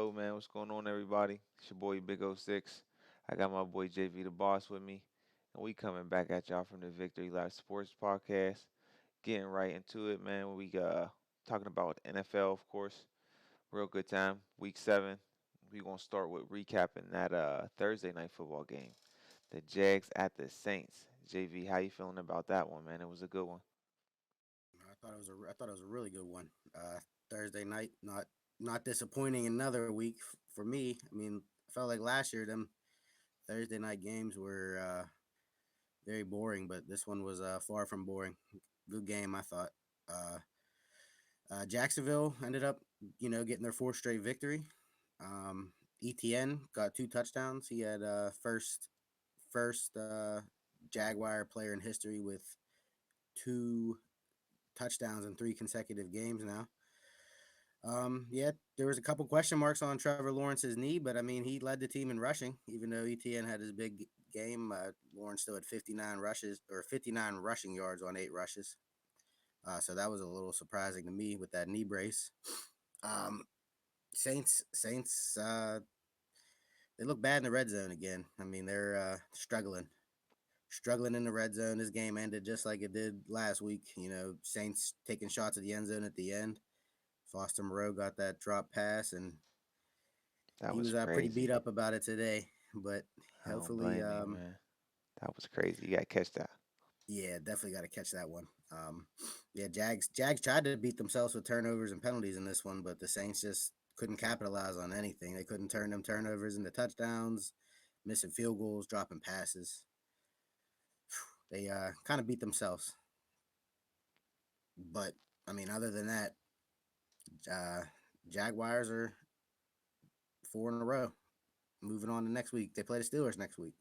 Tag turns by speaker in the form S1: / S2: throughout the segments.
S1: Yo, man, what's going on, everybody? It's your boy Big O 06. I got my boy JV the Boss with me, and we coming back at y'all from the Victory Live Sports Podcast. Getting right into it, man. We talking about NFL, of course. Real good time. Week 7. We gonna start with recapping that Thursday night football game, the Jags at the Saints. JV, how you feeling about that one, man? It was a good one.
S2: I thought it was a really good one. Thursday night, not disappointing. Another week for me. I mean, I felt like last year them Thursday night games were very boring, but this one was far from boring. Good game, I thought. Uh, Jacksonville ended up, getting their fourth straight victory. ETN got two touchdowns. He had first Jaguar player in history with two touchdowns in three consecutive games now. Yeah, there was a couple question marks on Trevor Lawrence's knee, but I mean, he led the team in rushing, even though ETN had his big game. Lawrence still had 59 rushes or 59 rushing yards on 8 rushes. So that was a little surprising to me with that knee brace. Um, Saints, they look bad in the red zone again. I mean, they're struggling in the red zone. This game ended just like it did last week. Saints taking shots at the end zone at the end. Foster Moreau got that drop pass, and
S1: That
S2: he
S1: was
S2: was pretty beat
S1: crazy.
S2: up about it today. But
S1: I don't
S2: hopefully,
S1: blame you, man. That was crazy. You gotta catch that.
S2: yeah, definitely got to catch that one. Yeah, Jags tried to beat themselves with turnovers and penalties in this one, but the Saints just couldn't capitalize on anything. They couldn't turn them turnovers into touchdowns, missing field goals, dropping passes. They kind of beat themselves. But I mean, other than that, uh, Jaguars are 4 in a row. Moving on to next week, they play the Steelers next week.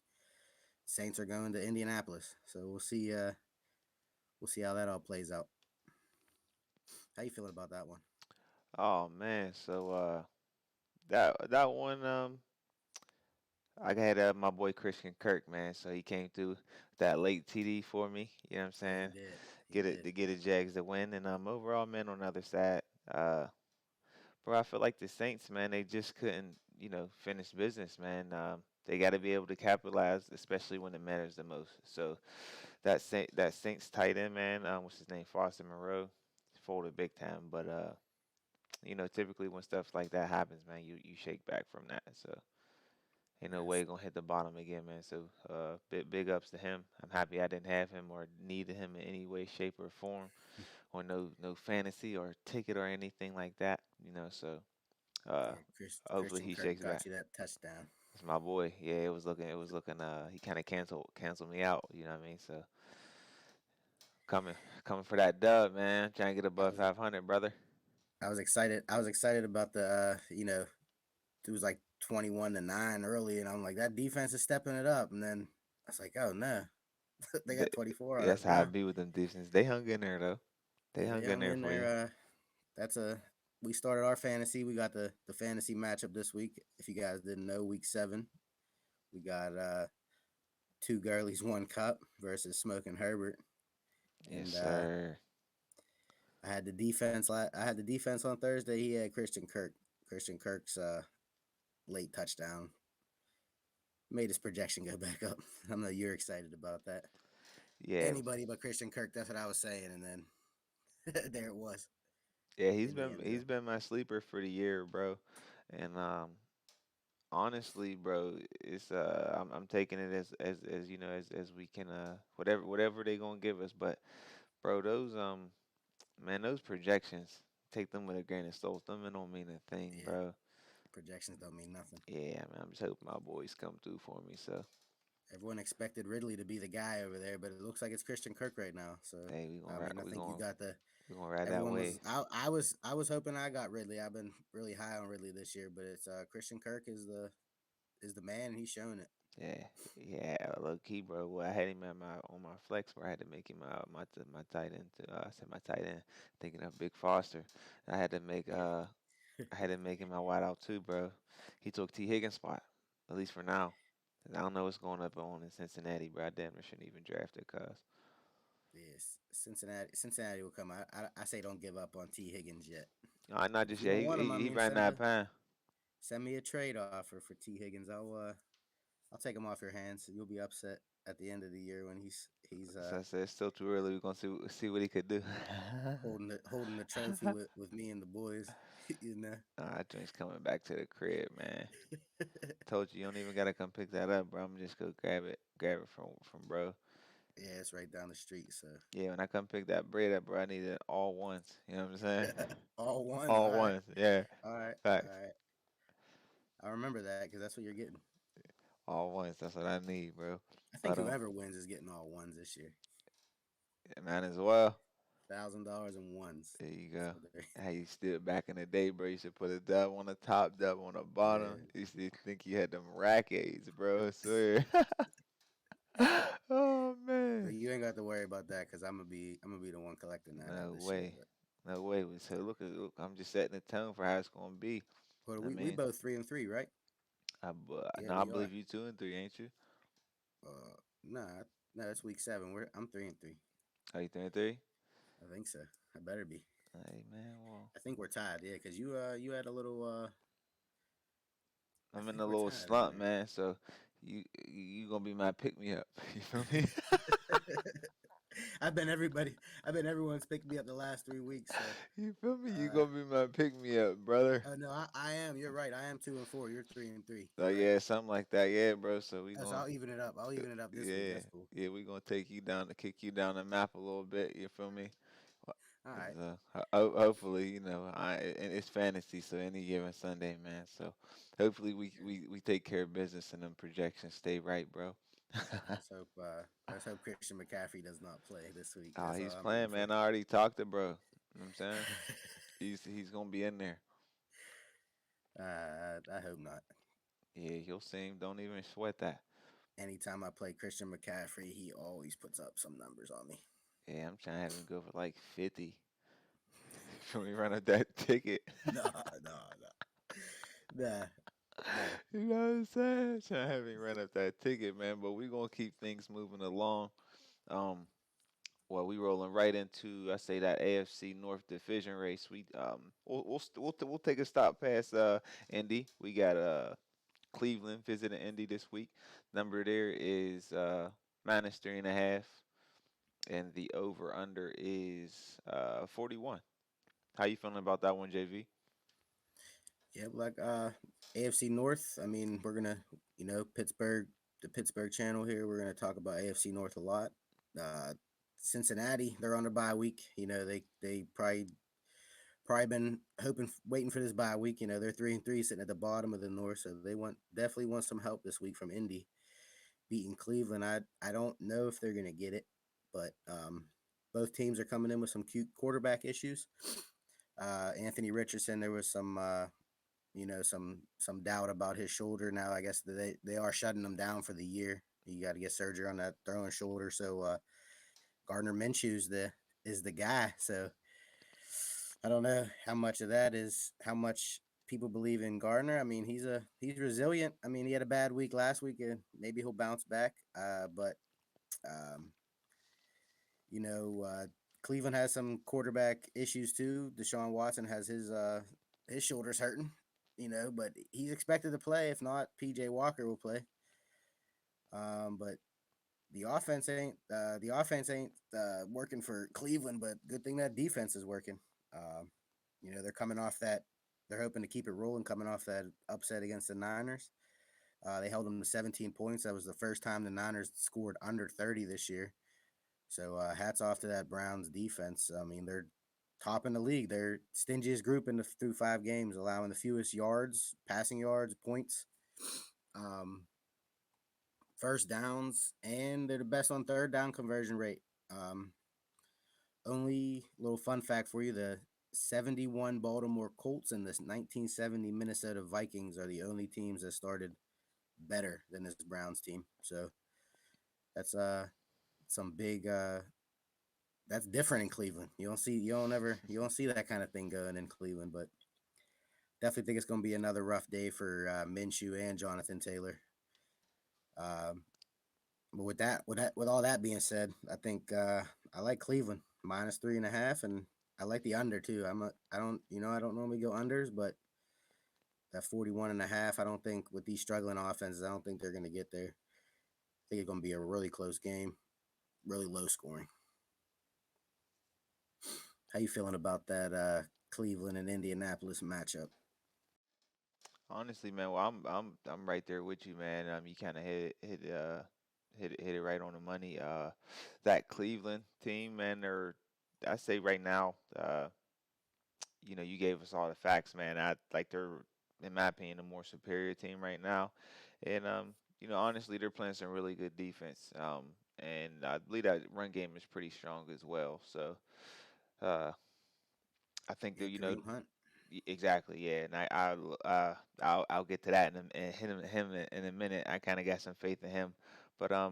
S2: Saints are going to Indianapolis, so we'll see. We'll see how that all plays out. How you feeling about that one?
S1: Oh man, so that one I had my boy Christian Kirk, man. So he came through that late TD for me. You know what I'm
S2: Yeah, he
S1: saying?
S2: did. He
S1: Get it
S2: did.
S1: to get the Jags to win, and overall, man, on the other side, bro, I feel like the Saints, man, they just couldn't, finish business, man. They got to be able to capitalize, especially when it matters the most. So that Saints tight end, man, what's his name, Foster Moreau, folded big time. But typically when stuff like that happens, man, you shake back from that. So ain't no way
S2: Yes.
S1: gonna hit the bottom again, man. So big ups to him. I'm happy I didn't have him or needed him in any way, shape, or form, or no fantasy or ticket or anything like that. So uh,
S2: Yeah,
S1: hopefully
S2: Christian
S1: he
S2: Kirk
S1: shakes
S2: got
S1: back.
S2: you that touchdown.
S1: It's my boy. Yeah, it was looking. He kind of canceled me out. You know what I mean? So coming coming for that dub, man. Trying to get
S2: I
S1: above
S2: was
S1: 500, brother.
S2: I was excited. I was excited about the it was like 21-9 early, and I'm like, that defense is stepping it up. And then I was like, oh no, they got
S1: Th-
S2: 24 on us
S1: That's how I
S2: now.
S1: be with them defense. They hung in there though. They
S2: Yeah, they
S1: hung in
S2: hung
S1: there
S2: in
S1: for you.
S2: there. That's a We started our fantasy. We got the fantasy matchup this week. If you guys didn't know, week 7, we got two girlies, one cup versus Smoking Herbert,
S1: Yes,
S2: and
S1: sir.
S2: I had the defense on Thursday. He had Christian Kirk. Christian Kirk's late touchdown made his projection go back up. I know you're excited about that.
S1: Yeah,
S2: Anybody but Christian Kirk. That's what I was saying, and then there it was
S1: yeah.
S2: in the end zone.
S1: He's been my sleeper for the year, bro. And honestly, bro, it's I'm taking it as as we can whatever they gonna give us. But bro, those man, those projections, take them with a grain of salt. Them it don't mean a thing,
S2: Yeah,
S1: bro.
S2: projections don't mean nothing.
S1: Yeah, man, I'm just hoping my boys come through for me. So
S2: Everyone expected Ridley to be the guy over there, but it looks like it's Christian Kirk right now. So
S1: hey,
S2: I mean, I think you got the.
S1: we gonna ride that
S2: Everyone
S1: wave.
S2: was. I was hoping I got Ridley. I've been really high on Ridley this year, but it's Christian Kirk is the man, and he's showing it.
S1: Yeah, yeah, low key, bro. Well, I had him at my on my flex where I had to make him my tight end. I said my tight end, thinking of Big Foster. I had to make
S2: Yeah.
S1: I had to make him my wide out too, bro. He took T Higgins spot, at least for now. And I don't know what's going up on in Cincinnati, bro. I damn near shouldn't even draft it, cuz.
S2: Yes, Cincinnati will come. I say don't give up on T Higgins yet.
S1: Not
S2: If
S1: just
S2: you
S1: yet.
S2: don't want him, I
S1: He
S2: mean
S1: ran
S2: send him
S1: that
S2: to
S1: pan.
S2: Send me a trade offer for T Higgins. I'll take him off your hands. You'll be upset at the end of the year when he's
S1: So I said it's still too early. We're gonna see what he could do.
S2: holding the trophy with me and the boys. You know.
S1: Nah, that joint's coming back to the crib, man. Told you don't even gotta come pick that up, bro. I'm just go grab it from bro.
S2: Yeah, it's right down the street. So
S1: Yeah, when I come pick that bread up, bro, I need it all once. You know what I'm saying?
S2: all ones.
S1: All once. Yeah,
S2: All right, all
S1: facts.
S2: right. I remember that because that's what you're getting.
S1: All once. That's what I need, bro.
S2: I think
S1: But
S2: whoever wins is getting all ones this year.
S1: yeah, man, as well.
S2: $1,000 in ones.
S1: There you
S2: That's
S1: go.
S2: what they're.
S1: How you stood back in the day, bro. You should put a dub on the top, dub on the bottom.
S2: Yeah.
S1: You used to think you had them rackets, bro. I swear. Oh
S2: But
S1: man.
S2: you ain't got to worry about that because I'm gonna be the one collecting that
S1: No
S2: this year.
S1: way. No way. So look, I'm just setting the tone for how it's gonna be.
S2: But
S1: I
S2: we
S1: mean,
S2: both 3-3, right? Yeah,
S1: now I
S2: we are.
S1: believe you 2-3, ain't you?
S2: Nah, no, it's week 7. I'm 3-3.
S1: Are you 3-3?
S2: I think so. I better be.
S1: Hey man, well,
S2: I think we're tied. Yeah, because you had a little. I
S1: I'm in a
S2: think we're
S1: little
S2: tied in
S1: slump,
S2: there.
S1: man. So you gonna be my pick me up. You feel me?
S2: I've been everyone's picked me up the last 3 weeks. So,
S1: You feel me? You
S2: uh,
S1: gonna be my pick me up, brother.
S2: no, I am. You're right. I am 2-4. You're 3-3.
S1: So
S2: You're right.
S1: yeah, something like that. Yeah, bro. So we
S2: So
S1: gonna
S2: I'll even it up. I'll even it up this week.
S1: yeah,
S2: That's cool.
S1: yeah, we gonna take you down to kick you down the map a little bit. You feel me?
S2: All right.
S1: Hopefully, and it's fantasy, so any given Sunday, man. So hopefully we take care of business and them projections stay right, bro.
S2: Let's hope. Let's hope Christian McCaffrey does not play this week.
S1: Oh,
S2: That's all
S1: he's
S2: I'm rooting
S1: playing,
S2: for.
S1: man. I already talked to bro. You know what I'm saying? He's gonna be in there.
S2: I hope not.
S1: Yeah, you'll see him. Don't even sweat that.
S2: Anytime I play Christian McCaffrey, he always puts up some numbers on me.
S1: Yeah, I'm trying to have him go for like 50. Can we run up that ticket?
S2: No, no, no, no.
S1: You know what I'm saying? Trying to have him run up that ticket, man. But we gonna keep things moving along. Um, well, we rolling right into I say that AFC North division race. We'll take a stop past Indy. We got Cleveland visiting Indy this week. Number there is -3.5, and the over under is 41. How you feeling about that one, JV?
S2: Yeah, like AFC North. I mean, we're gonna, Pittsburgh, the Pittsburgh channel here. We're gonna talk about AFC North a lot. Uh, Cincinnati, they're on a bye week. They probably been waiting for this bye week. They're 3-3, sitting at the bottom of the North, so they definitely want some help this week from Indy beating Cleveland. I don't know if they're gonna get it, but both teams are coming in with some cute quarterback issues. Anthony Richardson, there was some doubt about his shoulder. Now I guess they are shutting him down for the year. You got to get surgery on that throwing shoulder. So Gardner Minshew is the guy. So I don't know how much of that is how much people believe in Gardner. I mean, he's resilient. I mean, he had a bad week last week, and maybe he'll bounce back. But um, you know, Cleveland has some quarterback issues too. Deshaun Watson has his shoulders hurting. But he's expected to play. If not, PJ Walker will play. But the offense ain't working for Cleveland. But good thing that defense is working. Um, they're coming off that. They're hoping to keep it rolling, coming off that upset against the Niners. They held them to 17 points. That was the first time the Niners scored under 30 this year. So hats off to that Browns defense. I mean, they're top in the league. They're stingiest group through 5 games, allowing the fewest yards, passing yards, points, um, first downs, and they're the best on third down conversion rate. Um, Only little fun fact for you: the 71 Baltimore Colts and the 1970 Minnesota Vikings are the only teams that started better than this Browns team. So that's some big that's different in Cleveland. You don't see that kind of thing going in Cleveland, but definitely think it's going to be another rough day for Minshew and Jonathan Taylor. Um, but with all that being said, I think I like Cleveland -3.5, and I like the under too. I don't normally go unders, but that 41.5. I don't think with these struggling offenses, I don't think they're going to get there. I think it's going to be a really close game, really low scoring. How you feeling about that Cleveland and Indianapolis matchup?
S1: Honestly, man, well, I'm right there with you, man. You kind of hit it right on the money. That Cleveland team, man, they're I say right now, you gave us all the facts, man. I like they're, in my opinion, a more superior team right now, and honestly, they're playing some really good defense. And I believe that run game is pretty strong as well. So, uh, I think that
S2: Yeah, Kareem Hunt.
S1: exactly, yeah, and I'll get to that and hit him in a minute. I kind of got some faith in him, but I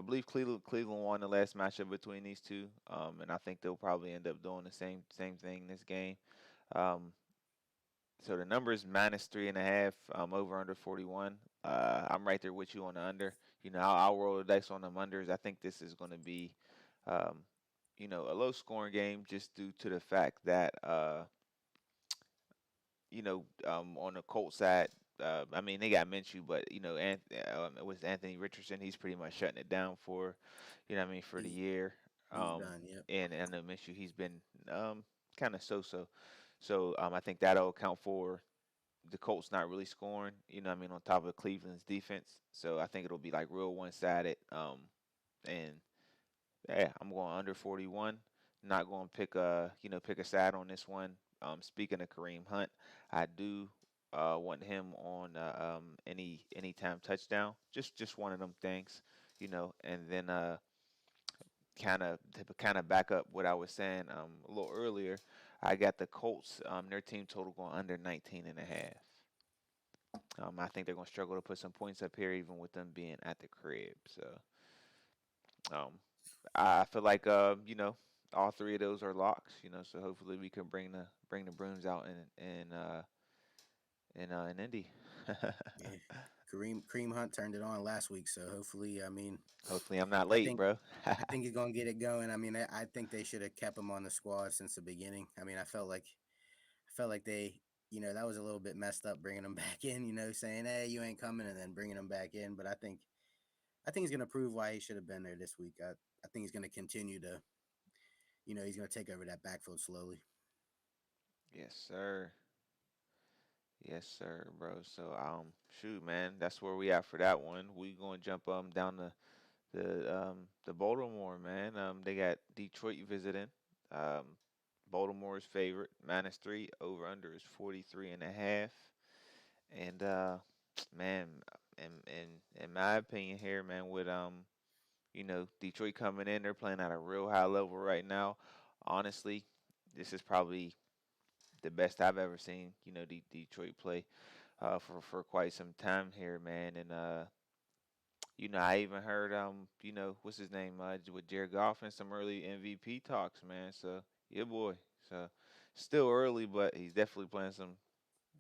S1: believe Cleveland won the last matchup between these two, and I think they'll probably end up doing the same thing this game. Um, so the number is -3.5. Over under 41. I'm right there with you on the under. I'll roll the dice on them unders. I think this is going to be, um, a low scoring game just due to the fact that on the Colts side, I mean, they got Minshew, but it was Anthony Richardson. He's pretty much shutting it down for, for the
S2: He's
S1: year.
S2: he's
S1: Um,
S2: done. Yep.
S1: and I know Minshew, he's been kind of so-so. So I think that'll account for the Colts not really scoring. On top of Cleveland's defense. So I think it'll be like real one-sided. And yeah, I'm going under 41. Not going to pick a side on this one. Speaking of Kareem Hunt, I do want him on anytime touchdown. Just one of them things, And then kind of back up what I was saying a little earlier. I got the Colts. Their team total going under 19 and a half. I think they're going to struggle to put some points up here, even with them being at the crib. So um, I feel like all three of those are locks. So hopefully we can bring the brooms out in Indy.
S2: Yeah. Kareem Hunt turned it on last week, so hopefully, I mean,
S1: Hopefully I'm not
S2: I
S1: late,
S2: think
S1: bro.
S2: I think he's gonna get it going. I mean, I think they should have kept him on the squad since the beginning. I mean, I felt like they, that was a little bit messed up bringing him back in. Saying, "Hey, you ain't coming," and then bringing him back in. But I think he's gonna prove why he should have been there this week. I think he's gonna continue to, he's gonna take over that backfield slowly.
S1: Yes, sir. Yes, sir, bro. So shoot, man, that's where we at for that one. We gonna jump down the Baltimore, man. They got Detroit visiting. Um, Baltimore's favorite, -3. Over under is 43.5. And man, in my opinion here, man, with Detroit coming in, they're playing at a real high level right now. Honestly, this is probably the best I've ever seen, Detroit play for quite some time here, man. And I even heard what's his name with Jared Goff and some early MVP talks, man. So yeah, boy. So still early, but he's definitely playing some.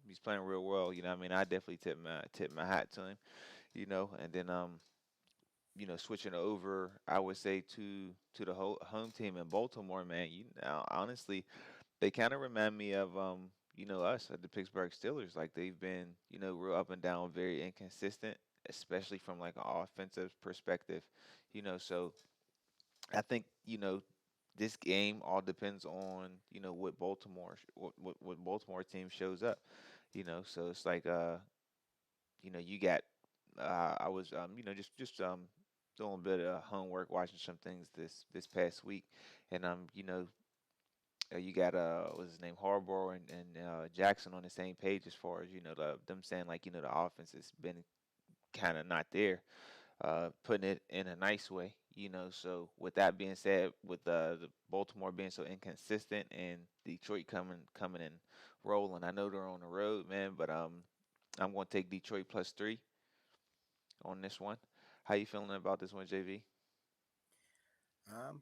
S1: He's playing real well. I definitely tip my hat to him. And then switching over, I would say to the whole home team in Baltimore, man. Honestly, they kind of remind me of us at the Pittsburgh Steelers. Like they've been real up and down, very inconsistent, especially from like an offensive perspective. So I think this game all depends on what what Baltimore team shows up. So it's like you got I was just doing a bit of homework, watching some things this past week, and you got what's his name, Harbaugh and Jackson on the same page as far as them saying like the offense has been kind of not there, putting it in a nice way. So with that being said, with the Baltimore being so inconsistent and Detroit coming and rolling, I know they're on the road, man, but I'm going to take Detroit +3 on this one. How you feeling about this one, JV?
S2: Um,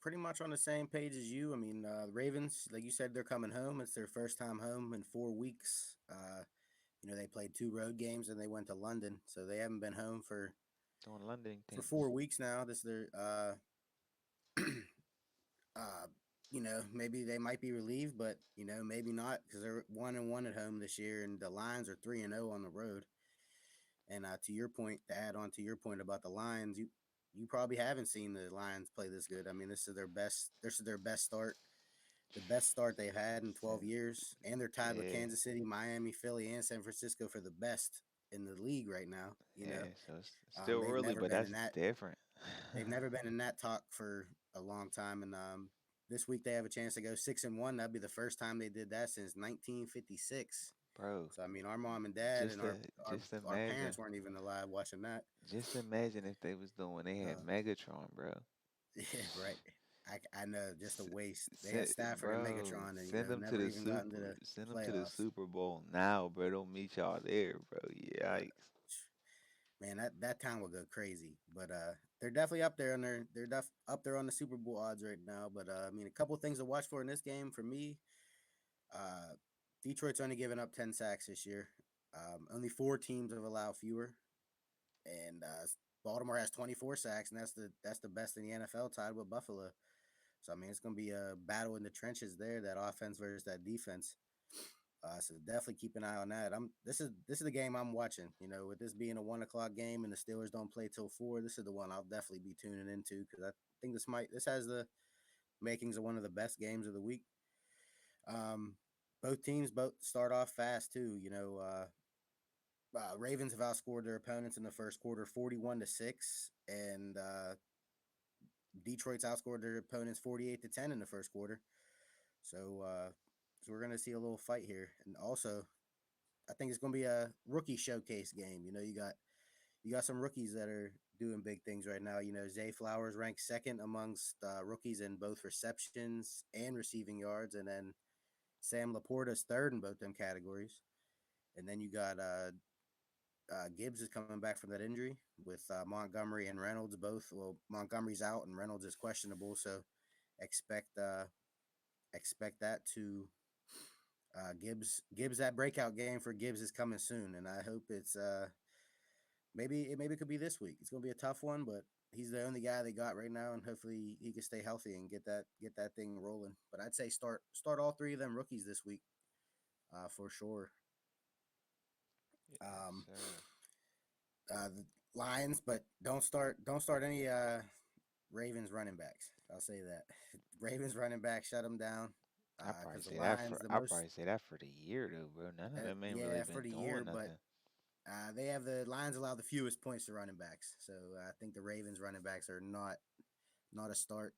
S2: Pretty much on the same page as you. I mean, the Ravens, like you said, they're coming home. It's their first time home in 4 weeks. They played 2 road games and they went to London, so they haven't been home for
S1: Doing London
S2: for
S1: things.
S2: 4 weeks now. This is their uh maybe they might be relieved, but maybe not because they're 1-1 at home this year, and the Lions are 3-0 on the road. And to your point, to add on to your point about the Lions, you probably haven't seen the Lions play this good. I mean, this is their best. This is their best start, the best start they've had in 12
S1: Sin-
S2: years, and they're tied with
S1: Yeah,
S2: Kansas City, Miami, Philly, and San Francisco for the best in the league right now.
S1: yeah. So it's still
S2: They've
S1: early,
S2: never
S1: but
S2: been
S1: that's
S2: in that.
S1: different.
S2: They've never been in that talk for a long time, and this week they have a chance to go 6-1. That'd be the first time they did that since 1956.
S1: Bro,
S2: So I mean, our mom and dad and
S1: just to,
S2: our
S1: just
S2: our
S1: imagine,
S2: parents weren't even alive watching that.
S1: just imagine if they was doing. They had
S2: Uh,
S1: Megatron, bro.
S2: yeah, right. I know, just a
S1: S-
S2: waste. They had Stafford and
S1: Bro,
S2: Megatron, and
S1: send them to
S2: never
S1: the
S2: even gotten to
S1: super,
S2: the
S1: send them to the
S2: playoffs.
S1: Super Bowl now, bro. Don't meet y'all there, bro. Yikes.
S2: Man, that town will go crazy. But they're definitely up there, and up there on the Super Bowl odds right now. But I mean, a couple things to watch for in this game for me. Uh, Detroit's only given up 10 sacks this year. Only four teams have allowed fewer, and Baltimore has 24 sacks, and that's the best in the NFL, tied with Buffalo. So I mean, it's going to be a battle in the trenches there, that offense versus that defense. So definitely keep an eye on that. This is the game I'm watching. With this being a 1 o'clock game and the Steelers don't play till 4, this is the one I'll definitely be tuning into because I think this has the makings of one of the best games of the week. Um, both teams both start off fast too. Ravens have outscored their opponents in the first quarter 41-6, and Detroit's outscored their opponents 48-10 in the first quarter. So we're gonna see a little fight here, and also I think it's going to be a rookie showcase game. You got some rookies that are doing big things right now. Zay Flowers ranked second amongst rookies in both receptions and receiving yards, and then Sam Laporta's third in both them categories. And then you got Gibbs is coming back from that injury with Montgomery and Reynolds both. Well, Montgomery's out and Reynolds is questionable, so expect expect that to Gibbs, that breakout game for Gibbs is coming soon, and I hope it's maybe it could be this week. It's gonna be a tough one, but he's the only guy they got right now, and hopefully he can stay healthy and get that thing rolling. But I'd say start all three of them rookies this week, for sure.
S1: Yes,
S2: Um,
S1: sir.
S2: the Lions, but don't start any Ravens running backs. I'll say that Ravens running back, shut them down, because the Lions the
S1: I
S2: most.
S1: probably say that for the year though, bro. None of them ain't really
S2: Yeah, for
S1: been
S2: the year,
S1: doing
S2: but
S1: nothing.
S2: they have the Lions allow the fewest points to running backs, so I think the Ravens running backs are not a start.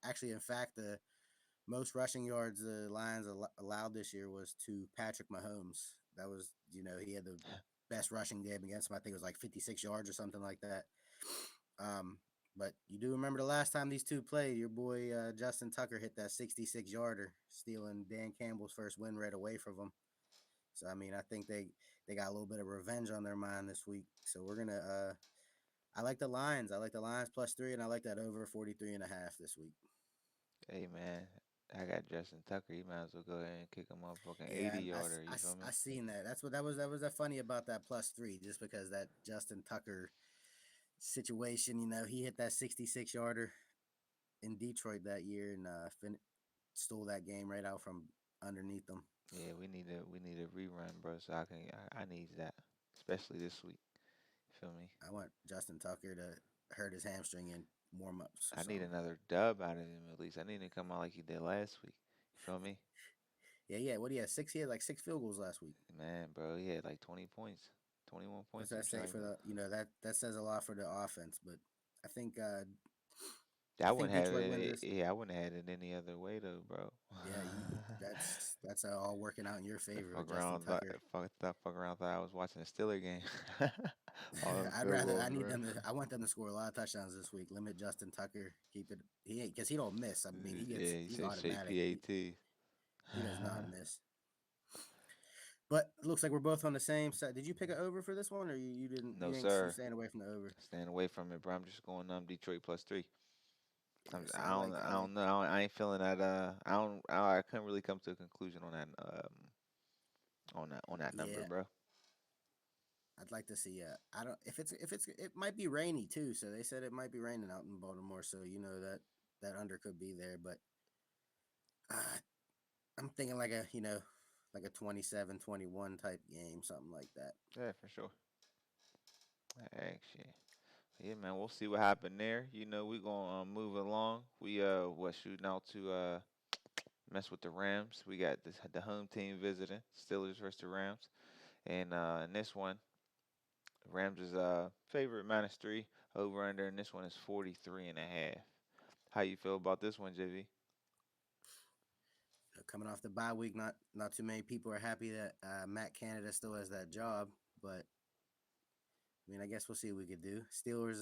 S2: Actually, in fact, the most rushing yards the Lions allowed this year was to Patrick Mahomes. That was, he had the best rushing game against him. I think it was like 56 yards or something like that. Um, but you do remember the last time these two played, your boy Justin Tucker hit that 66 yarder, stealing Dan Campbell's first win right away from him. So I mean, I think they got a little bit of revenge on their mind this week. So we're gonna. I like the Lions. I like the Lions +3, and I like that over 43.5 this week.
S1: Hey man, I got Justin Tucker. You might as well go ahead and kick him up fucking
S2: Yeah,
S1: 80
S2: and
S1: yarder. You feel
S2: I
S1: me?
S2: seen that. That was that funny about that +3, just because that Justin Tucker situation. He hit that 66 yarder in Detroit that year and stole that game right out from underneath them.
S1: Yeah, we need a rerun, bro. So I need that, especially this week. You feel me?
S2: I want Justin Tucker to hurt his hamstring in warm ups or
S1: I need
S2: something.
S1: another dub out of him at least. I need him to come out like he did last week. You feel me?
S2: Yeah, yeah. What do you have? Six. He had like 6 field goals last week.
S1: Man, bro, he had like 20 points, 21
S2: What's
S1: points, some
S2: that
S1: shit
S2: say
S1: like
S2: for
S1: that.
S2: that says a lot for the offense, but I think uh
S1: Yeah,
S2: I think Detroit wins this.
S1: Yeah, I wouldn't have had it any other way though, bro.
S2: Yeah, that's all working out in your
S1: The
S2: favor with
S1: fuck
S2: Justin
S1: around, thought,
S2: Tucker.
S1: fuck around, thought I was watching a Steeler game. All them
S2: I'd
S1: field
S2: rather
S1: goals,
S2: I need
S1: bro.
S2: them to I want them to score a lot of touchdowns this week. Limit Justin Tucker. Keep it he ain't because he don't miss. I mean
S1: Yeah, he
S2: he's
S1: said straight
S2: automatic. He,
S1: PAT.
S2: he does not miss. But it looks like we're both on the same side. Did you pick it over for this one, or you didn't?
S1: No,
S2: You
S1: sir.
S2: staying away from the over?
S1: Staying away from it, bro. I'm just going Detroit +3.
S2: Yeah. See, I like
S1: I don't know. I ain't feeling that. I couldn't really come to a conclusion on that. On that number,
S2: Yeah.
S1: bro.
S2: I'd like to see. I don't. If it's it might be rainy too. So they said it might be raining out in Baltimore. So that under could be there. But Uh, I'm thinking like a like a 27-21 type game, something like that.
S1: Yeah, for sure. Action. Yeah, man. We'll see what happened there. We gonna move along. We what shooting out to mess with the Rams. We got the home team visiting Steelers versus the Rams, and in this one, Rams is favorite -3 over under, and this one is 43.5. How you feel about this one, JV?
S2: Coming off the bye week, not too many people are happy that Matt Canada still has that job, but I mean, I guess we'll see what we could do. Steelers,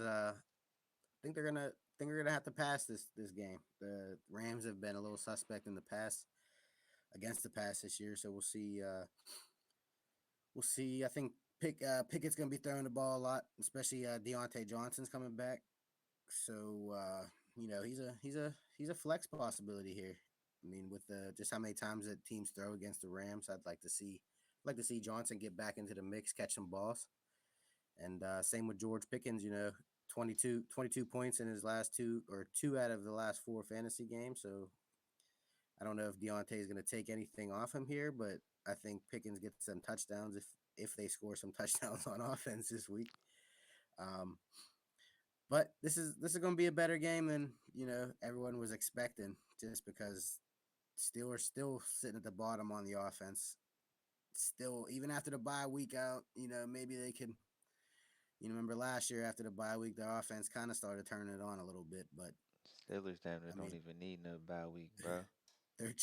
S2: think they're gonna have to pass this game. The Rams have been a little suspect in the pass against the pass this year, so we'll see. We'll see. I think Pickett's gonna be throwing the ball a lot, especially Deontay Johnson's coming back. So he's a flex possibility here. I mean, with the just how many times that teams throw against the Rams, I'd like to see Johnson get back into the mix, catch some balls. And same with George Pickens, 22 points in his last two out of the last four fantasy games. So I don't know if Deontay is going to take anything off him here, but I think Pickens gets some touchdowns if they score some touchdowns on offense this week. Um, but this is going to be a better game than everyone was expecting, just because Steelers still sitting at the bottom on the offense. Still, even after the bye week out, maybe they could. Remember last year after the bye week, their offense kind of started turning it on a little bit. But
S1: Steelers damn near
S2: I
S1: don't
S2: mean,
S1: even need no bye week, bro.
S2: they're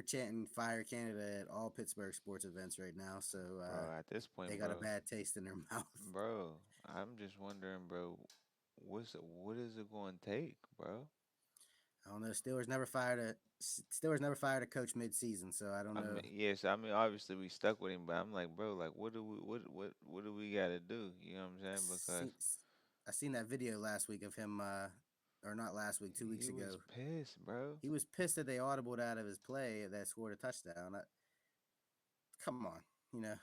S2: chanting fire Canada at all Pittsburgh sports events right now. So
S1: Bro, at this
S2: they
S1: point,
S2: got a
S1: bro,
S2: bad taste in their mouth.
S1: bro, I'm just wondering, bro, what is it going to take, bro?
S2: I don't know. Steelers never fired a coach mid-season, so I don't
S1: I mean,
S2: know.
S1: yes, I mean, obviously we stuck with him, but I'm like, bro, like, what do we got to do? You know what I'm
S2: I
S1: saying? Because
S2: seen, I seen that video last week of him, or not last week, 2 weeks
S1: he was
S2: ago.
S1: pissed, bro.
S2: He was pissed that they audibled out of his play that scored a touchdown. Come on, you know,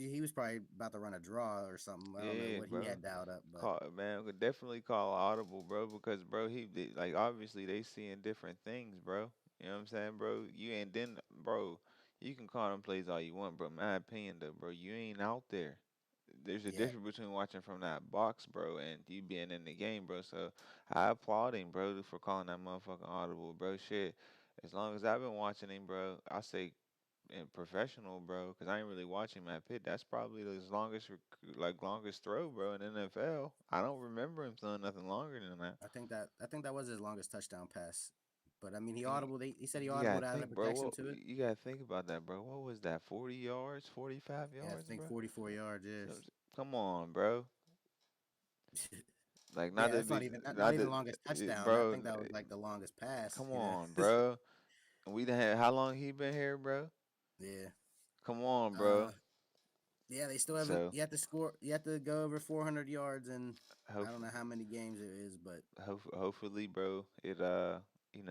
S2: he was probably about to run a draw or something. I don't know
S1: Yeah,
S2: what he
S1: bro.
S2: had dialed up, but
S1: Call man, could definitely call audible, bro, because bro, like obviously they seeing different things, bro. You know what I'm saying, bro? You ain't then, bro. You can call them plays all you want, bro. My opinion, though, bro, you ain't out there. There's a
S2: yeah,
S1: difference between watching from that box, bro, and you being in the game, bro. So I applaud him, bro, for calling that motherfucking audible, bro. Shit, as long as I've been watching him, bro, I say in professional, bro, because I ain't really watching Matt Pitt. That's probably his longest throw, bro, in NFL. I don't remember him throwing nothing longer than that.
S2: I think that was his longest touchdown pass. But I mean, he
S1: And
S2: audible. He said he
S1: you gotta
S2: audibled out of the
S1: think, bro.
S2: protection to it.
S1: You gotta think about that, bro. What was that? 40 yards, 45
S2: Yeah, I
S1: yards,
S2: think
S1: bro.
S2: 44 yards.
S1: So,
S2: Yes.
S1: come on, bro. Like not
S2: Yeah,
S1: to
S2: that's not
S1: be,
S2: even not, not
S1: not
S2: even
S1: to,
S2: longest touchdown. I
S1: bro.
S2: think that was like the longest pass.
S1: Come on, bro. And we done had how long he been here, bro?
S2: Yeah.
S1: Come on,
S2: Uh,
S1: bro.
S2: yeah, they still haven't.
S1: So
S2: You have to score. You have to go over 400 yards, and I
S1: hope.
S2: don't know how many games it is, but
S1: Hopefully, bro,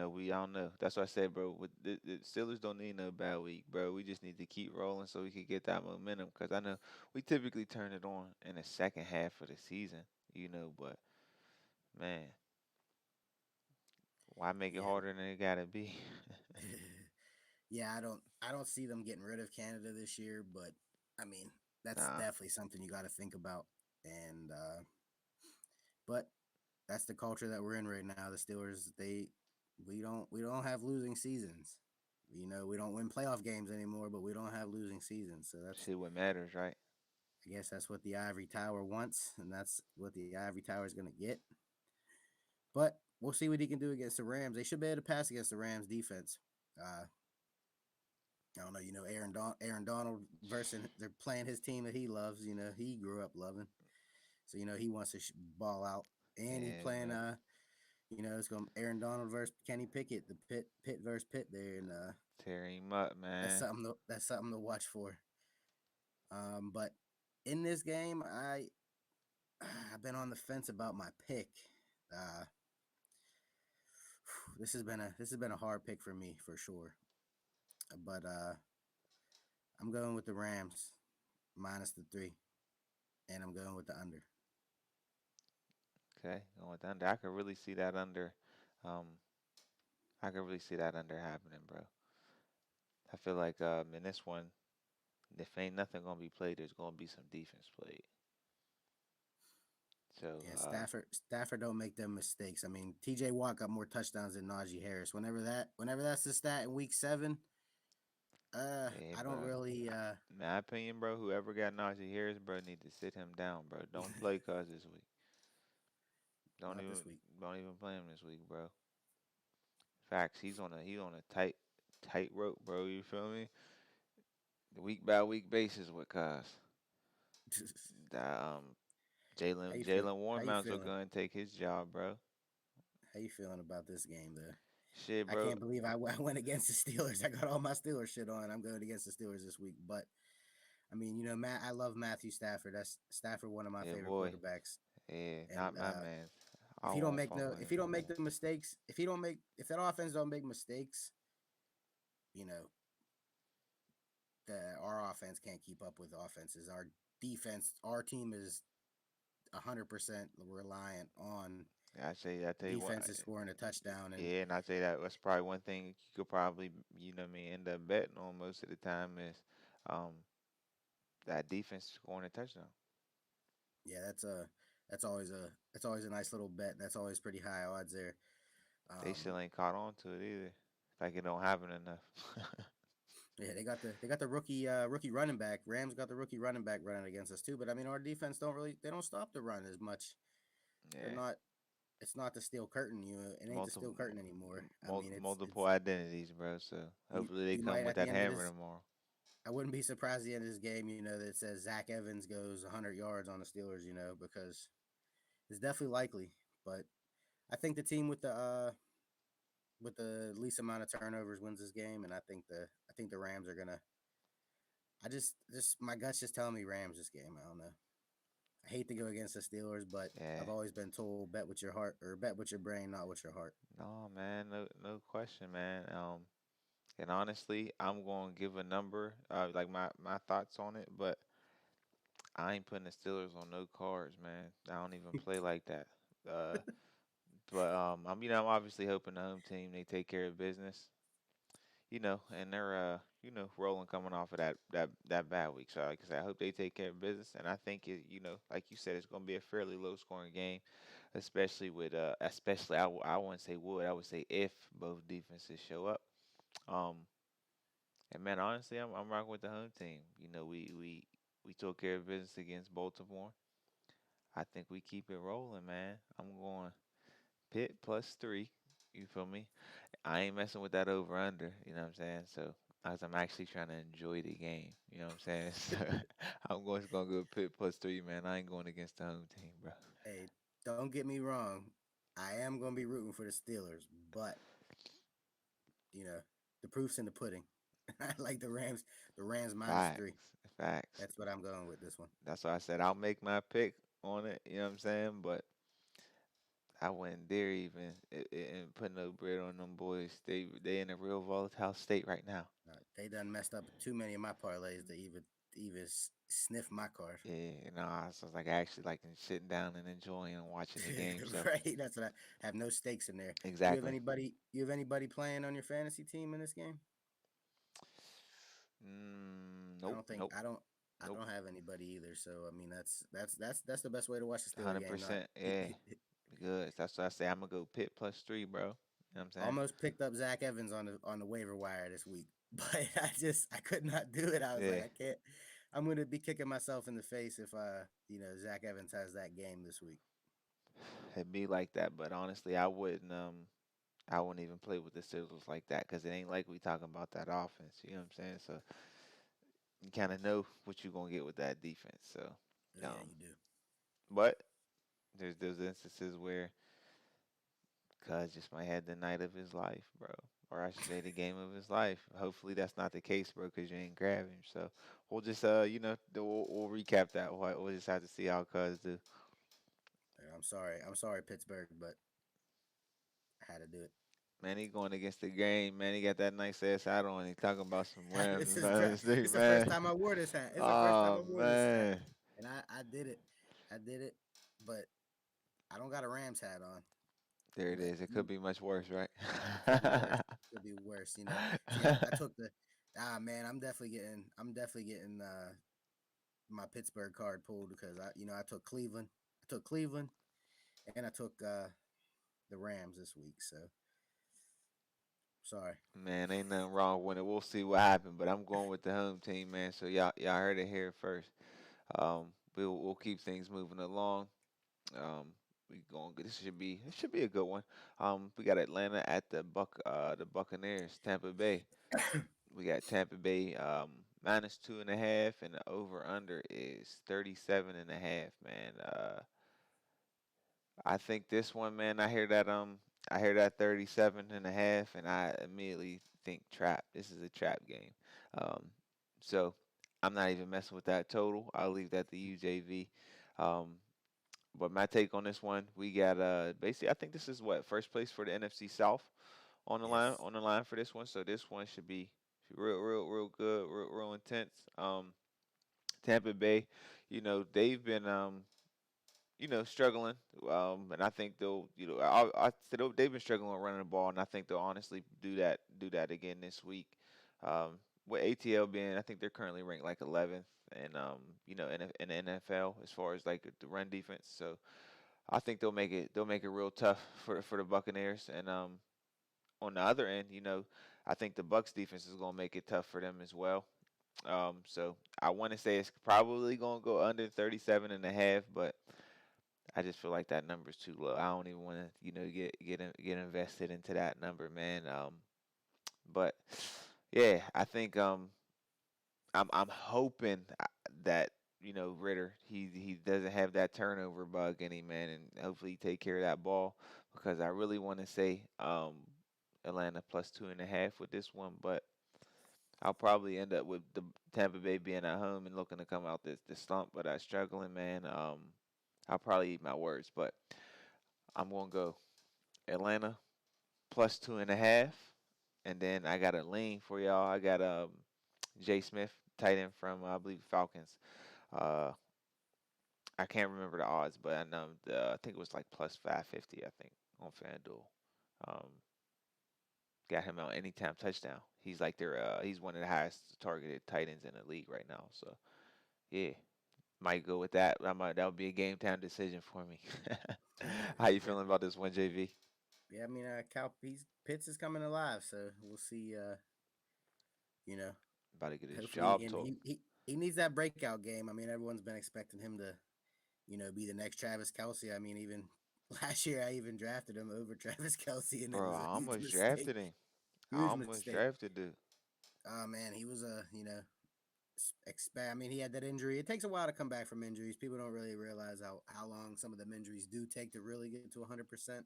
S1: we all know. That's what I said, bro. With the Steelers don't need no bad week, bro. We just need to keep rolling so we can get that momentum. Cause I know we typically turn it on in the second half of the season, but man, why make it
S2: yeah,
S1: harder than it gotta be?
S2: yeah. I don't see them getting rid of Canada this year, but I mean, that's
S1: Nah,
S2: definitely something you got to think about. And but that's the culture that we're in right now. The Steelers, we don't have losing seasons. We don't win playoff games anymore, but we don't have losing seasons. So that's
S1: shit, what matters, right?
S2: I guess that's what the Ivory Tower wants, and that's what the Ivory Tower is going to get. But we'll see what he can do against the Rams. They should be able to pass against the Rams defense. Uh, I don't know, Aaron Donald versus they're playing his team that he loves. He grew up loving, so he wants to ball out, and he's
S1: Yeah,
S2: playing.
S1: man,
S2: It's going Aaron Donald versus Kenny Pickett, the Pitt versus Pitt there, and
S1: tear him up,
S2: that's
S1: man.
S2: something to watch for. But in this game, I've been on the fence about my pick. Uh, this has been a hard pick for me for sure. But I'm going with the Rams minus the 3, and I'm going with the under.
S1: Okay, going with under. I could really see that under. Um, I can really see that under happening, bro. I feel like in this one, if ain't nothing gonna be played, there's gonna be some defense played. So
S2: Yeah, Stafford don't make them mistakes. I mean, T.J. Watt got more touchdowns than Najee Harris. Whenever that's the stat in Week 7,
S1: yeah,
S2: I don't
S1: but
S2: really.
S1: in my opinion, bro, whoever got Najee Harris, bro, need to sit him down, bro. Don't play cuz this week. Don't
S2: Not
S1: even
S2: this week.
S1: don't even play him this week, bro. Facts. He's on a tight rope, bro. You feel me? The week by week basis with cuz. That
S2: How you feel?
S1: Jalen
S2: How
S1: Warren
S2: you
S1: might as well
S2: feeling?
S1: go and take his job, bro.
S2: How you feeling about this game, though?
S1: Shit,
S2: I
S1: bro.
S2: can't believe I went against the Steelers. I got all my Steelers shit on. I'm going against the Steelers this week, but I mean, Matt. I love Matthew Stafford. That's Stafford, one of my
S1: Yeah,
S2: favorite
S1: boy.
S2: quarterbacks.
S1: Yeah,
S2: And
S1: not my man. I
S2: if he don't
S1: won't
S2: make
S1: fuck
S2: no,
S1: with
S2: if
S1: him.
S2: he don't make the mistakes, if that offense don't make mistakes, you know, our offense can't keep up with offenses. Our defense, our team is 100% reliant on
S1: I tell you what.
S2: defenses scoring a touchdown. And
S1: Yeah, and I say that that's probably one thing you could probably, what I mean, end up betting on most of the time is um that defense scoring a touchdown.
S2: yeah, that's always a nice little bet. That's always pretty high odds there.
S1: They
S2: Um,
S1: still ain't caught on to it either. Like it don't happen enough.
S2: yeah, they got the rookie running back. Rams got the rookie running back running against us too. But I mean, our defense they don't stop the run as much. They're
S1: Yeah,
S2: not. It's not the steel curtain. It ain't the
S1: multiple
S2: steel curtain anymore. I mean, it's
S1: multiple identities, bro. So hopefully they
S2: you
S1: come
S2: might
S1: with
S2: at
S1: that
S2: the end of
S1: hammer
S2: this.
S1: tomorrow.
S2: I wouldn't be surprised at the end of this game, that says Zach Evans goes 100 yards on the Steelers, because it's definitely likely. But I think the team with the least amount of turnovers wins this game, and I think the Rams are gonna. I just my gut's just telling me Rams this game. I don't know. I hate to go against the Steelers, but
S1: Yeah.
S2: I've always been told bet with your heart or bet with your brain, not with your heart.
S1: No, man, no question, man. And honestly, I'm gonna give a number, like my thoughts on it, but I ain't putting the Steelers on no cards, man. I don't even play like that. Uh, but I'm obviously hoping the home team they take care of business, and they're rolling coming off of that bad week. So like I said, I hope they take care of business, and I think like you said, it's gonna be a fairly low scoring game, especially I wouldn't say would, I would say if both defenses show up. Um, and man, honestly, I'm rocking with the home team. We took care of business against Baltimore. I think we keep it rolling, man. I'm going Pitt plus 3. You feel me? I ain't messing with that over under. You know what I'm saying? So, as I'm actually trying to enjoy the game. You know what I'm saying? So, I'm gonna go Pitt plus 3, man. I ain't going against the home team, bro.
S2: Hey, don't get me wrong. I am going to be rooting for the Steelers, but you know the proof's in the pudding. I like the Rams. The Rams -3.
S1: Facts, facts.
S2: That's what I'm going with this one.
S1: That's why I said I'll make my pick on it. You know what I'm saying? But I wouldn't dare even and put no bread on them boys. They in a real volatile state right now.
S2: They done messed up too many of my parlays to even sniff my card.
S1: Yeah, so it's like actually like sitting down and enjoying and watching the game. So
S2: Right, that's what I have no stakes in there. You have
S1: exactly.
S2: anybody? You have anybody playing on your fantasy team in this game? I
S1: Nope,
S2: don't think
S1: nope,
S2: I
S1: nope.
S2: don't have anybody either. So I mean that's the best way to watch the Steeler game. Not
S1: 100%. Yeah, good. That's what I say. I'm gonna go Pitt plus 3, bro. You know what I'm saying?
S2: almost picked up Zach Evans on the waiver wire this week, but I could not do it. I was like,
S1: Yeah,
S2: I can't. I'm gonna be kicking myself in the face if Zach Evans has that game this week.
S1: it'd be like that. But honestly, I wouldn't even play with the Steelers like that because it ain't like we talking about that offense. You know what I'm saying? So you kind of know what you're gonna get with that defense. So,
S2: Oh, yeah,
S1: um,
S2: you do.
S1: but there's those instances where Cuz just might have the night of his life, bro. Or I should say the game of his life. Hopefully that's not the case, bro, because you ain't grab him. So we'll just we'll recap that. We'll just have to see how Cuz do.
S2: I'm sorry, Pittsburgh, but I had to do it.
S1: Man, he going against the game, man. He got that nice ass hat on. He talking about some Rams
S2: this
S1: and
S2: is
S1: other
S2: dry.
S1: stuff,
S2: This is the first
S1: man.
S2: time I wore this hat. It's the first time
S1: Oh
S2: I wore this hat,
S1: man.
S2: and I did it. I did it, but I don't got a Rams hat on.
S1: There it
S2: but
S1: is. It could be much worse, right?
S2: it could be worse. Could be worse. See, I took the man. I'm definitely getting my Pittsburgh card pulled because I took Cleveland. I took Cleveland, and I took the Rams this week. So sorry.
S1: Man, ain't nothing wrong with it. We'll see what happens, but I'm going with the home team, man. So y'all heard it here first. We'll keep things moving along. Um, we going. This should be a good one. We got Atlanta at the Buccaneers, Tampa Bay. We got Tampa Bay minus 2.5, and the over under is 37.5. Man, I think this one, man. I hear that 37.5, and I immediately think trap. This is a trap game. Um, so I'm not even messing with that total. I'll leave that to UJV. Um, but my take on this one, we got basically I think this is what first place for the NFC South
S2: Yes.
S1: on the line for this one. So this one should be real good, real intense. Tampa Bay, they've been struggling. And I think I said they've been struggling with running the ball, and I think they'll honestly do that again this week. Um, with ATL being, I think they're currently ranked like 11th, and in the NFL as far as like the run defense. So I think they'll make it real tough for the Buccaneers. And on the other end, I think the Bucks defense is gonna make it tough for them as well. So I want to say it's probably gonna go under 37.5, but I just feel like that number's too low. I don't even want to, get invested into that number, man. But yeah, I think I'm hoping that Ritter he doesn't have that turnover bug in him, man, and hopefully he take care of that ball because I really want to say Atlanta plus 2.5 with this one, but I'll probably end up with the Tampa Bay being at home and looking to come out this slump, but I struggling, man. I'll probably eat my words, but I'm gonna go Atlanta plus 2.5, and then I got a lean for y'all. I got Jay Smith, tight end from I believe Falcons. Uh, I can't remember the odds, but I know I think it was like plus 550. I think on FanDuel. Um, got him out anytime touchdown. He's like he's one of the highest targeted tight ends in the league right now. So yeah, might go with that. That would be a game time decision for me. How you
S2: Yeah.
S1: feeling about this one, JV?
S2: Yeah. I mean, Pitts is coming alive, so we'll see. You know,
S1: About to get his
S2: hopefully,
S1: job
S2: and
S1: took.
S2: he needs that breakout game. I mean, everyone's been expecting him to be the next Travis Kelsey. I mean, even last year I even drafted him over Travis Kelsey, and it
S1: Bro,
S2: was a
S1: I
S2: huge
S1: almost
S2: mistake.
S1: drafted him. I
S2: Huge
S1: almost
S2: mistake.
S1: drafted dude.
S2: Oh man, he was a expand. I mean, he had that injury. It takes a while to come back from injuries. People don't really realize how long some of them injuries do take to really get to 100%.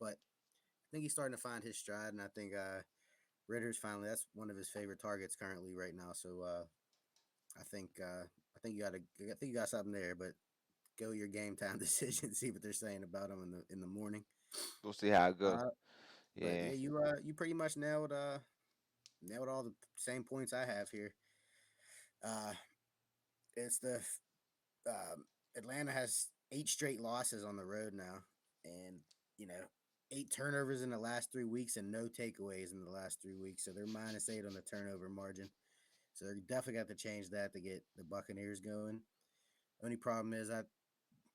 S2: But I think he's starting to find his stride, and I think Ritter's finally that's one of his favorite targets currently right now. So I think you got something there, but go your game time decision. See what they're saying about him in the morning.
S1: We'll see how it go.
S2: Uh, but
S1: Yeah.
S2: yeah, you pretty much nailed all the same points I have here. Uh, it's the Atlanta has 8 straight losses on the road now, and you know 8 turnovers in the last 3 weeks and no takeaways in the last 3 weeks. So they're -8 on the turnover margin. So they're definitely got to change that to get the Buccaneers going. Only problem is I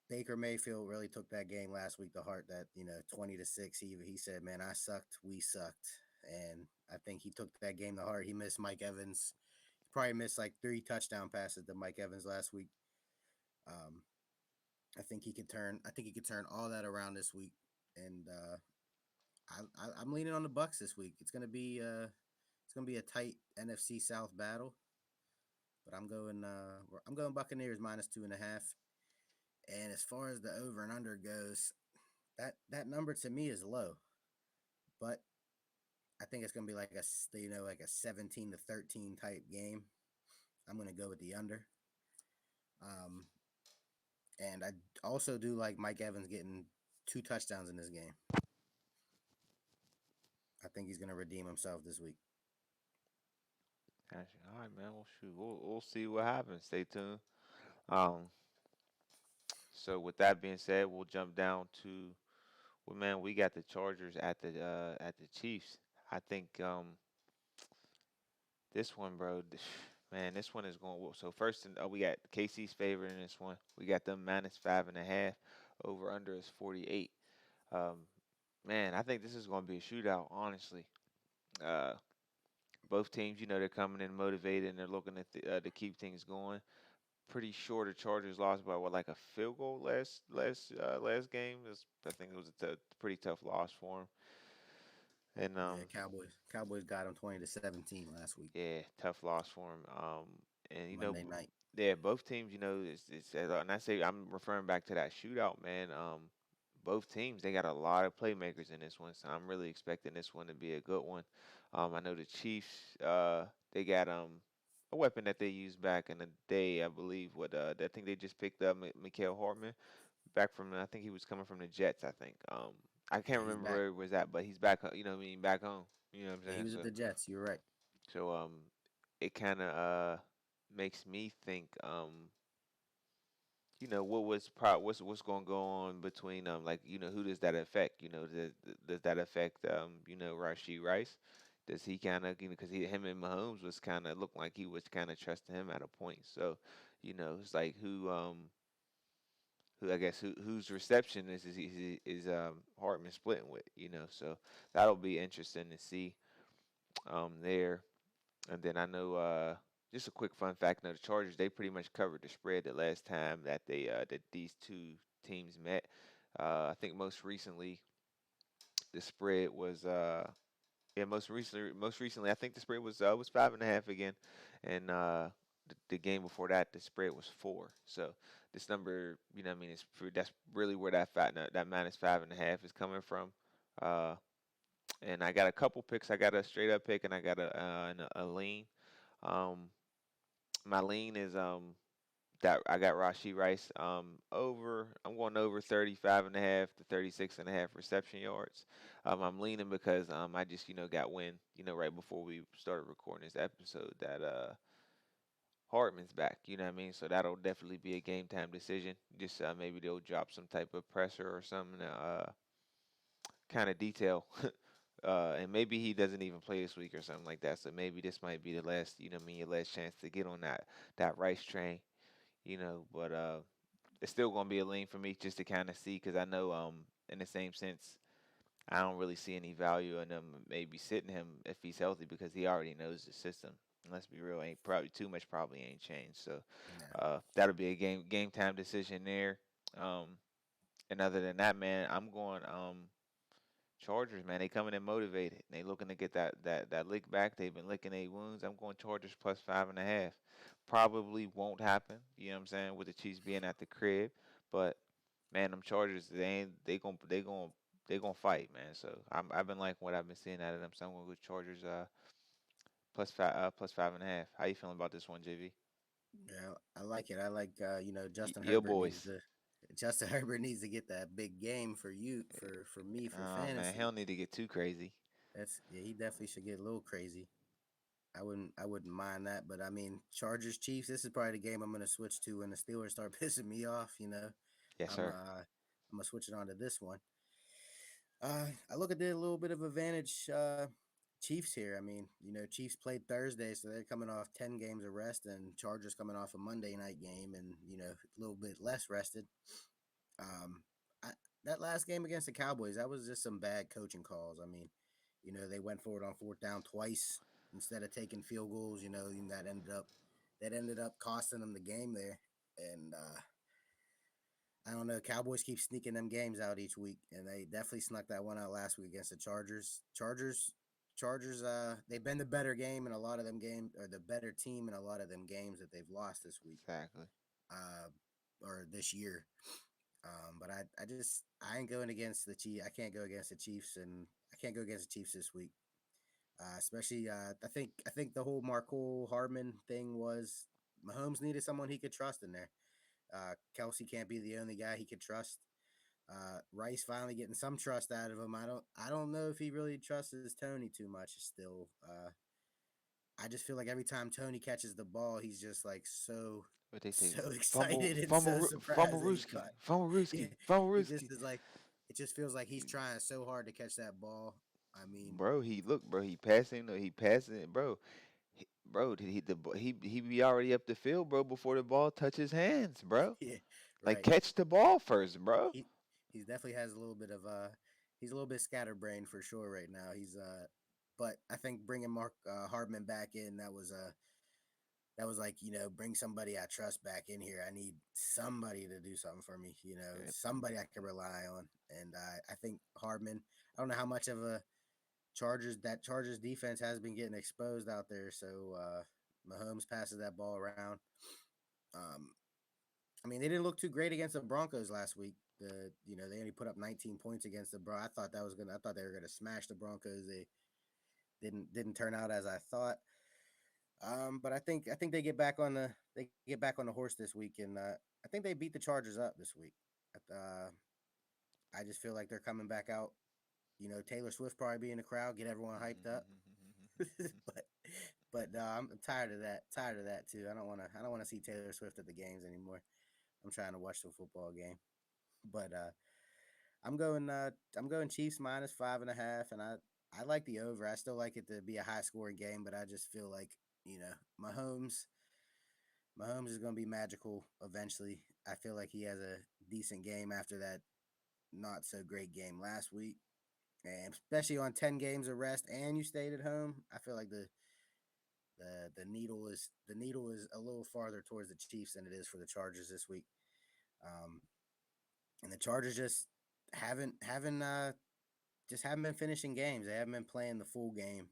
S2: Baker Mayfield really took that game last week to heart. That 20-6. He said, "Man, I sucked. We sucked." And I think he took that game to heart. He missed Mike Evans. He probably missed like 3 touchdown passes to Mike Evans last week. Um, I think he could turn. I think he could turn all that around this week. And I'm leaning on the Bucks this week. It's gonna be a tight NFC South battle. But I'm going Buccaneers -2.5. And as far as the over and under goes, that number to me is low, but I think it's gonna be like a 17-13 type game. I'm gonna go with the under. Um, and I also do like Mike Evans getting 2 touchdowns in this game. I think he's gonna redeem himself this week.
S1: Gotcha. All right, man. Well, shoot, we'll see what happens. Stay tuned. Um, so with that being said, we'll jump down to Well, man, we got the Chargers at the Chiefs. I think this one, bro. Man, this one is going. So first, we got KC's favorite in this one. We got them -5.5. Over under is 48. Um, man, I think this is going to be a shootout. Honestly, uh, both teams, they're coming in motivated and they're looking to keep things going. Pretty sure the Chargers lost by what, like a field goal last game. I think it was a pretty tough loss for them. And
S2: Yeah, Cowboys got them 20-17 last week,
S1: yeah, tough loss for them. And
S2: Monday night.
S1: yeah, both teams, and I say I'm referring back to that shootout, man. Both teams they got a lot of playmakers in this one, so I'm really expecting this one to be a good one. I know the Chiefs, they got a weapon that they used back in the day, I believe. I think they just picked up Mikael Hartman back from I think he was coming from the Jets. I think I can't
S2: Yeah, he's
S1: remember
S2: back.
S1: where he was at, but he's back. You know what I mean? Back home. You know what I'm
S2: Yeah, he
S1: saying?
S2: was at the Jets. You're right.
S1: So it kind of makes me think what's going to go on between like who does that affect? Does that affect Rashid Rice? Does he kind of because him and Mahomes was kind of looked like he was kind of trusting him at a point. So it's like who I guess whose reception is Hartman splitting with, so that'll be interesting to see there. And then I know just a quick fun fact, the Chargers they pretty much covered the spread the last time that that these two teams met. I think the spread was most recently I think the spread was 5.5 again, and the game before that the spread was 4. So this number, I mean, that's really where that -5.5 is coming from. Uh, and I got a couple picks. I got a straight up pick and I got a lean. Um, my lean is that I got Rashi Rice over. I'm going over 35.5 to 36.5 reception yards. I'm leaning because I just got wind right before we started recording this episode that Hartman's back. You know what I mean? So that'll definitely be a game time decision. Just maybe they'll drop some type of pressure or something to kind of detail. And maybe he doesn't even play this week or something like that. So maybe this might be the last, what I mean, your last chance to get on that Rice train. But it's still gonna be a lean for me just to kind of see because I know in the same sense I don't really see any value in them maybe sitting him if he's healthy because he already knows the system. And let's be real, ain't probably too much probably ain't changed. So
S2: No.
S1: that'll be a game time decision there. Um, and other than that, man, I'm going Chargers, man. They coming in motivated. They looking to get that lick back. They've been licking their wounds. I'm going Chargers +5.5. Probably won't happen. You know what I'm saying? With the Chiefs being at the crib, but man, them Chargers, they gonna fight, man. So I've been liking what I've been seeing out of them. So I'm gonna go Chargers +5.5. How you feeling about this one, JV?
S2: Yeah, I like it. I like Justin
S1: Your
S2: Herbert needs
S1: boys.
S2: to Justin Herbert needs to get that big game for you for me for
S1: Oh man, he
S2: fantasy.
S1: don't need to get too crazy.
S2: That's yeah, he definitely should get a little crazy. I wouldn't mind that, but I mean Chargers Chiefs. This is probably the game I'm gonna switch to when the Steelers start pissing me off.
S1: Yes,
S2: I'm
S1: sir.
S2: uh I'm gonna switch it on to this one. I look at the little bit of advantage Chiefs here. I mean, Chiefs played Thursday, so they're coming off 10 games of rest, and Chargers coming off a Monday night game, and a little bit less rested. Um, I, that last game against the Cowboys, that was just some bad coaching calls. I mean, they went for it on fourth down twice instead of taking field goals. And that ended up costing them the game there, and I don't know. Cowboys keep sneaking them games out each week, and they definitely snuck that one out last week against the Chargers. Chargers. They've been the better game in a lot of them games, or the better team in a lot of them games that they've lost this week,
S1: Exactly.
S2: uh, or this year. But I ain't going against the Chiefs. I can't go against the Chiefs, and I can't go against the Chiefs this week. Especially, I think the whole Marcole Hardman thing was Mahomes needed someone he could trust in there. Kelsey can't be the only guy he could trust. Rice finally getting some trust out of him. I don't know if he really trusts Tony too much still. I just feel like every time Tony catches the ball, he's just like so
S1: What they say?
S2: so
S1: Fumble,
S2: excited and
S1: fumble,
S2: so surprised that he
S1: fumblerooski,
S2: caught. Yeah,
S1: fumblerooski,
S2: he just
S1: fumblerooski.
S2: is like it just feels like he's trying so hard to catch that ball. I mean,
S1: Bro, he look, bro, he passing it, bro. Bro, he be already up the field, bro, before the ball touches hands, bro.
S2: yeah,
S1: Like
S2: right.
S1: catch the ball first, bro.
S2: He definitely has a little bit of he's a little bit scatterbrained for sure right now. But I think bringing Mark Hardman back in, that was like, bring somebody I trust back in here. I need somebody to do something for me,
S1: Yeah,
S2: somebody I can rely on. And I think Hardman, I don't know how much of a Chargers defense has been getting exposed out there. So Mahomes passes that ball around. Um, I mean, they didn't look too great against the Broncos last week. They only put up 19 points against the Bro. I thought they were gonna smash the Broncos. They didn't turn out as I thought. But I think they get back on the horse this week, and I think they beat the Chargers up this week. Uh, I just feel like they're coming back out. Taylor Swift probably be in the crowd, get everyone hyped up. but I'm tired of that. Tired of that too. I don't want to see Taylor Swift at the games anymore. I'm trying to watch the football game. But I'm going Chiefs minus 5.5, and I like the over. I still like it to be a high scoring game, but I just feel like Mahomes is going to be magical eventually. I feel like he has a decent game after that not so great game last week, and especially on 10 games of rest and you stayed at home. I feel like the needle is a little farther towards the Chiefs than it is for the Chargers this week. Um, and the Chargers just haven't been finishing games. They haven't been playing the full game,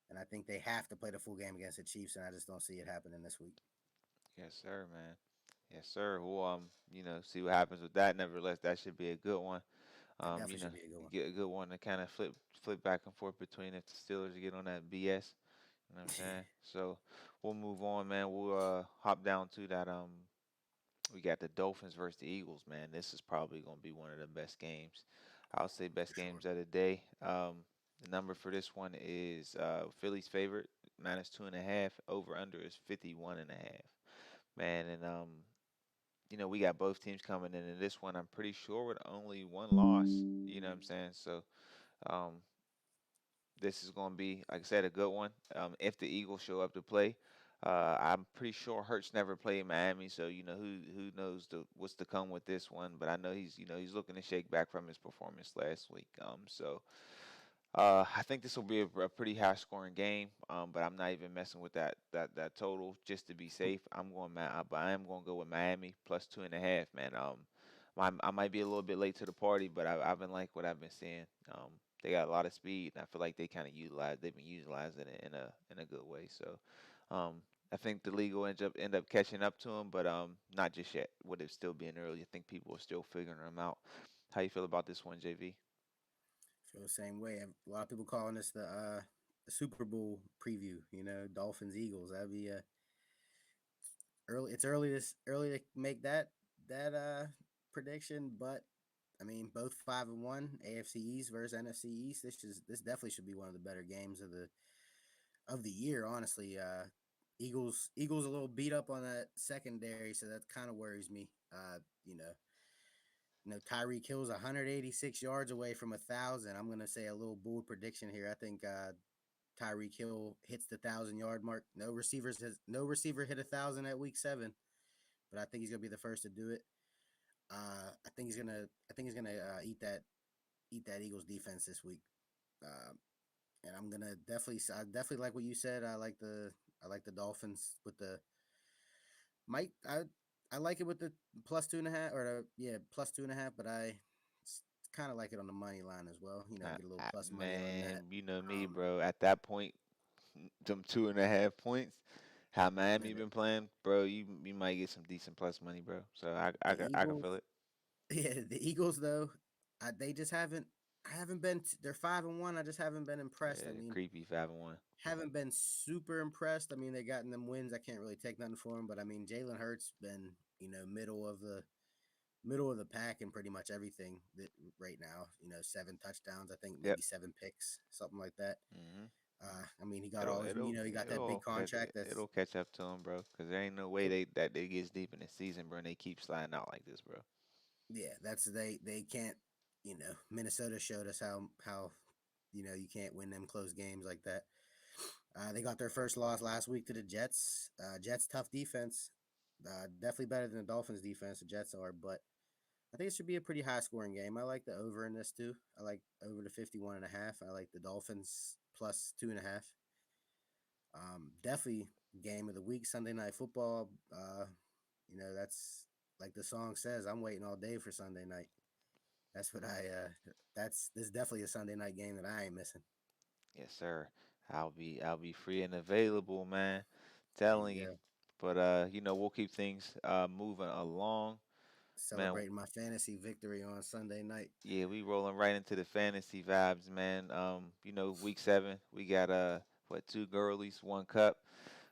S2: and I think they have to play the full game against the Chiefs, and I just don't see it happening this week.
S1: yes, sir, man. Yes, sir. Well, see what happens with that. Nevertheless, that should be a good one.
S2: That definitely should be a good one.
S1: Get a good one to kind of flip back and forth between if the Steelers get on that BS. You know what I'm saying? So we'll move on, man. We'll hop down to that. We got the Dolphins versus the Eagles, man. This is probably gonna be one of the best games. I'll say
S2: For
S1: best
S2: sure.
S1: games of the day. The number for this one is Philly's favorite minus 2.5. Over under is 51.5. Man, and we got both teams coming in this one. I'm pretty sure with only one loss. You know what I'm saying? So um, this is going to be, like I said, a good one. If the Eagles show up to play, I'm pretty sure Hurts never played Miami, so who knows what's to come with this one. But I know he's looking to shake back from his performance last week. So I think this will be a pretty high scoring game, but I'm not even messing with that total just to be safe. But I am going to go with Miami plus 2.5, man. I might be a little bit late to the party, but I've been like what I've been seeing. They got a lot of speed, and I feel like they've been utilizing it in a good way. So, I think the league will end up catching up to them, but not just yet. With it still being early, I think people are still figuring them out. How you feel about this one, JV?
S2: Feel the same way. A lot of people calling this the Super Bowl preview. Dolphins Eagles. That'd be early. It's early to make that prediction, but I mean, both 5-1, AFC East versus NFC East. This definitely should be one of the better games of the year. Honestly, Eagles a little beat up on that secondary, so that kind of worries me. Tyreek Hill's 186 yards away from 1,000. I'm gonna say a little bold prediction here. I think Tyreek Hill hits the 1,000 yard mark. No receiver hit 1,000 at week 7, but I think he's gonna be the first to do it. I think he's gonna eat that Eagles defense this week. Uh, and I definitely like what you said. I like the Dolphins with the might I like it with the plus 2.5 or plus 2.5, but I kind of like it on the money line as well. Get a little plus money on that.
S1: Man, you know me,
S2: Um,
S1: bro. At that point, them 2.5 points, how Miami
S2: man,
S1: been playing, bro, you might get some decent plus money, bro. So
S2: the
S1: I can
S2: Eagles,
S1: feel it.
S2: yeah, the Eagles though, they just haven't. I haven't been. They're 5-1. I just haven't been impressed. I
S1: Yeah,
S2: mean,
S1: creepy 5-1.
S2: haven't been super impressed. I mean, they gotten them wins. I can't really take nothing for them, but I mean, Jalen Hurts been middle of the pack in pretty much everything that right now. 7 touchdowns. I think
S1: Yep.
S2: maybe 7 picks, something like that.
S1: hmm
S2: I mean, he got all his. He got that big contract. That's
S1: it'll catch up to them, bro. Cause there ain't no way
S2: it,
S1: they gets deep in the season, bro. And they keep sliding out like this, bro.
S2: yeah. That's they can't. Minnesota showed us how you can't win them close games like that. They got their first loss last week to the Jets. Jets tough defense, definitely better than the Dolphins defense. The Jets are, but I think it should be a pretty high scoring game. I like the over in this too. I like over the 51.5. I like the Dolphins plus 2.5. Definitely game of the week, Sunday night football. That's like the song says. I'm waiting all day for Sunday night. That's what I. That's this is definitely a Sunday night game that I ain't missing.
S1: Yes, sir. I'll be free and available, man.
S2: There you
S1: Telling you.
S2: go.
S1: But we'll keep things moving along. Man,
S2: Celebrating my fantasy victory on Sunday night.
S1: yeah, we rolling right into the fantasy vibes, man. Week 7, we got two girlies, one cup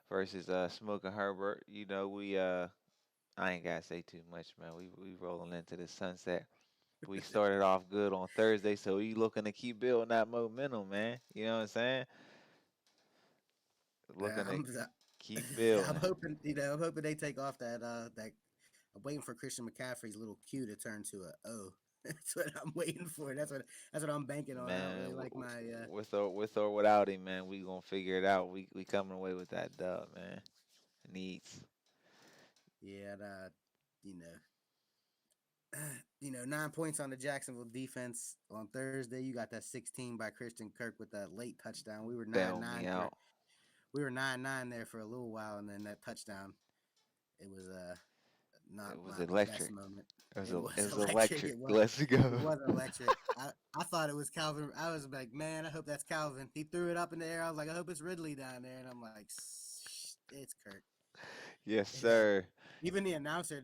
S1: versus Smoke and Herbert. I ain't gotta say too much, man. We rolling into the sunset. We started off good on Thursday, so we looking to keep building that momentum, man. You know what I'm saying? Looking to
S2: I'm
S1: keep
S2: I'm
S1: building.
S2: hoping I'm hoping they take off that. I'm waiting for Christian McCaffrey's little Q to turn to a O. That's what I'm waiting for. That's what I'm banking on. I don't
S1: Man,
S2: really like my
S1: with or without him, man, we gonna figure it out. We coming away with that dub, man. Needs.
S2: yeah, you know, 9 points on the Jacksonville defense on Thursday. You got that 16 by Christian Kirk with that late touchdown. We were nine
S1: Bail me
S2: nine for
S1: out.
S2: we were 9-9 there for a little while, and then that touchdown. It was not
S1: It was
S2: my best
S1: electric.
S2: moment.
S1: It was
S2: It
S1: it
S2: was
S1: was
S2: electric.
S1: electric. Let's
S2: It
S1: go.
S2: was electric. I thought it was Calvin. I was like, man, I hope that's Calvin. He threw it up in the air. I was like, I hope it's Ridley down there, and I'm like, it's Kirk.
S1: Yes,
S2: And then
S1: sir.
S2: even the announcer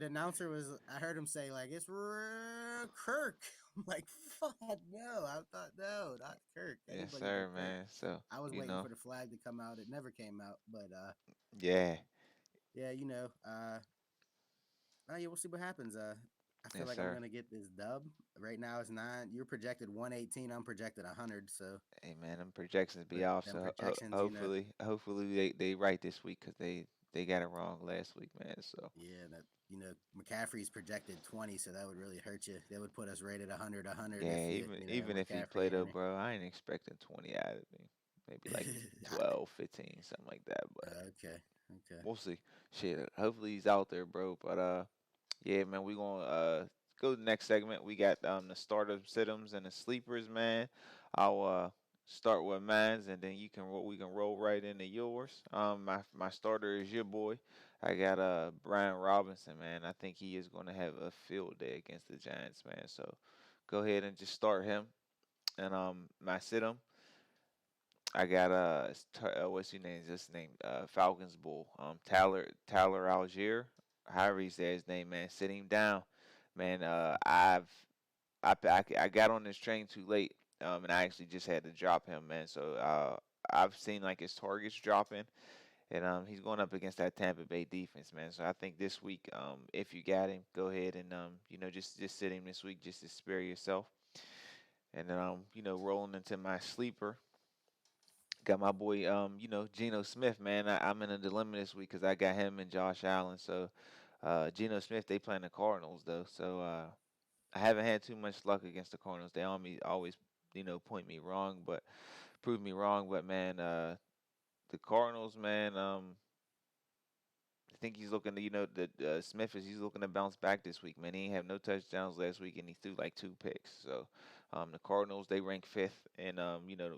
S2: was. I heard him say like, it's Kirk. I'm like, fuck no. I thought no, not Kirk.
S1: Yes,
S2: Anybody but
S1: sir,
S2: Kirk.
S1: man. So,
S2: I was
S1: you
S2: waiting
S1: know,
S2: for the flag to come out. It never came out, but
S1: yeah.
S2: yeah, yeah, we'll see what happens. I feel
S1: Yes,
S2: like I'm
S1: sir.
S2: gonna get this dub. Right now it's 9. You're projected 118. I'm projected 100. So,
S1: Hey, man, them projections be
S2: but
S1: off.
S2: them
S1: So
S2: projections,
S1: hopefully they right this week because they got it wrong last week, man. So
S2: yeah, that McCaffrey's projected 20, so that would really hurt you. That would put us rated 100, 100 if
S1: yeah,
S2: you have
S1: even if he
S2: McCaffrey
S1: played
S2: in
S1: up,
S2: there.
S1: bro, I ain't expecting 20 out of him. Maybe like
S2: I-
S1: 12, 15, something like that. But
S2: okay, okay.
S1: we'll see. Shit, hopefully he's out there, bro. But yeah, man, we gonna go to the next segment. We got the starter sit-ems and the sleepers, man. I'll start with mines, and then we can roll right into yours. My starter is your boy. I got Brian Robinson, man. I think he is gonna have a field day against the Giants, man. So go ahead and just start him. And my sit-em, I got what's his name? This name Falcons Bull. Tyler Algier, however he says his name, man. Sit him down, man. I got on this train too late, and I actually just had to drop him, man. So I've seen like his targets dropping, and he's going up against that Tampa Bay defense, man. So I think this week, if you got him, go ahead and just sit him this week just to spare yourself. And then rolling into my sleeper. Got my boy, Geno Smith, man. I'm in a dilemma this week because I got him and Josh Allen. So, Geno Smith, they playing the Cardinals though. So, I haven't had too much luck against the Cardinals. They always, point me wrong, but prove me wrong. But man, the Cardinals, man, I think he's looking to, the Smith he's looking to bounce back this week, man. He ain't have no touchdowns last week, and he threw like 2 picks. So, the Cardinals they rank fifth and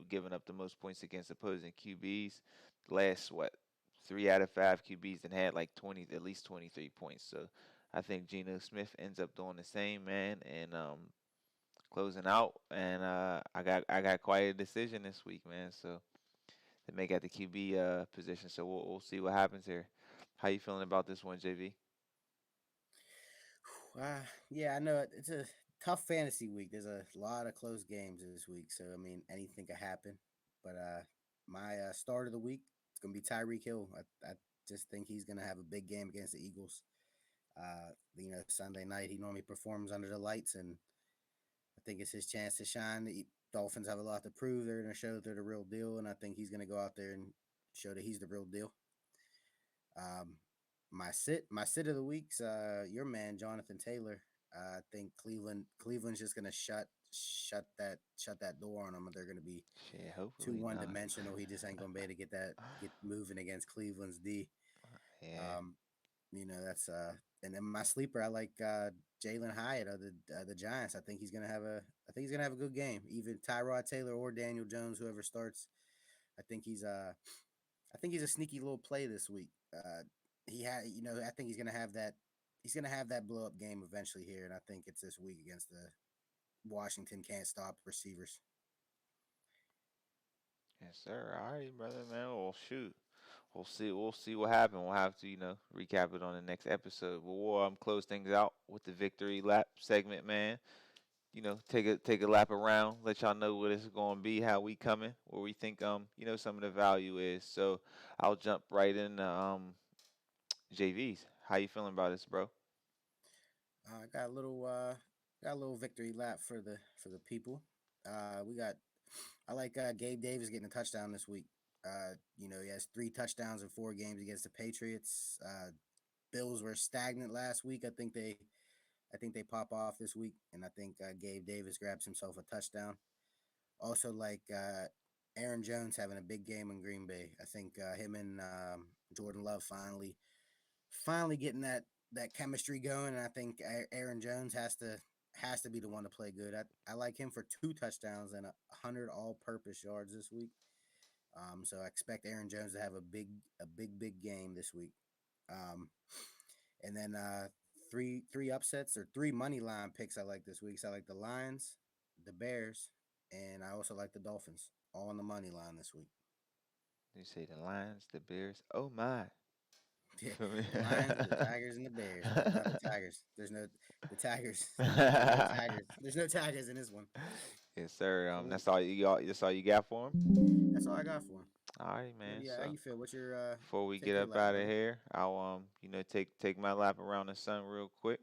S1: giving up the most points against opposing QBs. Last 3 out of 5 QBs and had like at least 23 points. So, I think Geno Smith ends up doing the same, man, and closing out. And I got quite a decision this week, man. So they make at the QB position. So we'll see what happens here. How you feeling about this one, JV?
S2: Yeah, I know it's a tough fantasy week. There's a lot of close games this week, so I mean anything could happen. But my start of the week it's gonna be Tyreek Hill. I just think he's gonna have a big game against the Eagles. Sunday night he normally performs under the lights, and I think it's his chance to shine. The Dolphins have a lot to prove. They're gonna show that they're the real deal, and I think he's gonna go out there and show that he's the real deal. Um, my sit of the week's your man Jonathan Taylor. I think Cleveland's just gonna shut that door on them. They're gonna be
S1: Shit,
S2: too
S1: hopefully
S2: one
S1: not.
S2: dimensional. He just ain't gonna be able to get moving against Cleveland's D.
S1: Yeah.
S2: Um, that's and then my sleeper, I like Jalen Hyatt of the Giants. I think he's gonna have a good game. Even Tyrod Taylor or Daniel Jones, whoever starts, I think he's a sneaky little play this week. I think he's gonna have that. He's gonna have that blow up game eventually here, and I think it's this week against the Washington can't stop receivers.
S1: Yes, sir. All right, brother, man. Well, shoot. We'll see. We'll see what happened. We'll have to, recap it on the next episode. But we'll close things out with the victory lap segment, man. Take a lap around, let y'all know what it's going to be, how we coming, where we think some of the value is. So I'll jump right in JV's. How you feeling about this, bro?
S2: I got a little victory lap for the people. We got I like Gabe Davis getting a touchdown this week. He has 3 touchdowns in 4 games against the Patriots. Bills were stagnant last week. I think they pop off this week, and I think Gabe Davis grabs himself a touchdown. Also, like Aaron Jones having a big game in Green Bay. I think him and Jordan Love finally getting that chemistry going, and I think Aaron Jones has to be the one to play good. I like him for 2 touchdowns and 100 all-purpose yards this week. So I expect Aaron Jones to have a big game this week. Um, and then three upsets or 3 money line picks I like this week. So I like the Lions, the Bears, and I also like the Dolphins, all on the money line this week.
S1: You say the Lions, the Bears. Oh my. You
S2: Yeah,
S1: feel me?
S2: the Lions, the Tigers, and the Bears, but not the Tigers. There's no the Tigers. There's no Tigers. There's no Tigers in this one.
S1: Yes, sir.
S2: So
S1: That's all you got for him.
S2: that's all I got for him.
S1: All right,
S2: What
S1: man.
S2: do you? How
S1: So
S2: you feel? What's your
S1: before we get
S2: take your
S1: up
S2: lap,
S1: out of
S2: brother?
S1: here, I'll take my lap around the sun real quick.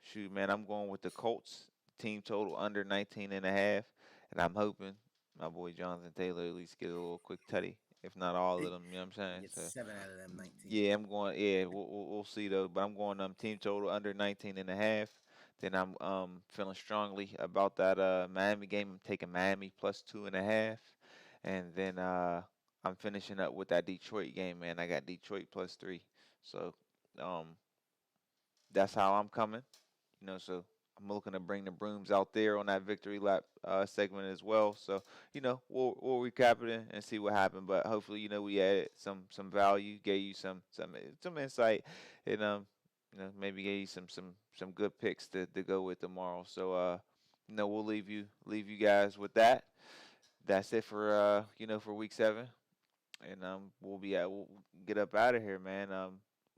S1: Shoot, man, I'm going with the Colts. Team total under 19 and a half, and I'm hoping my boy Jonathan Taylor at least get a little quick tutty, if not all of them. You know what I'm
S2: He
S1: saying?
S2: gets
S1: So
S2: 7 out of them 19.
S1: yeah, I'm going. Yeah, we'll see though. But I'm going team total under 19 and a half. Then I'm feeling strongly about that Miami game. I'm taking Miami plus 2.5, and then I'm finishing up with that Detroit game, man. I got Detroit plus 3. So um that's how I'm coming. So I'm looking to bring the brooms out there on that victory lap segment as well. So we'll recap it and see what happened. But hopefully we added some value, gave you some insight, and maybe gave you some good picks to go with tomorrow. So we'll leave you guys with that. That's it for for week 7, and we'll get up out of here, man.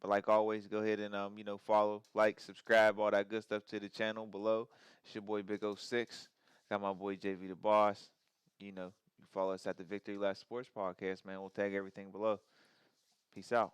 S1: But like always, go ahead and follow, like, subscribe, all that good stuff to the channel below. It's your boy Big O 6. Got my boy JV the Boss. You follow us at the Victory Last Sports Podcast, man. We'll tag everything below. Peace out.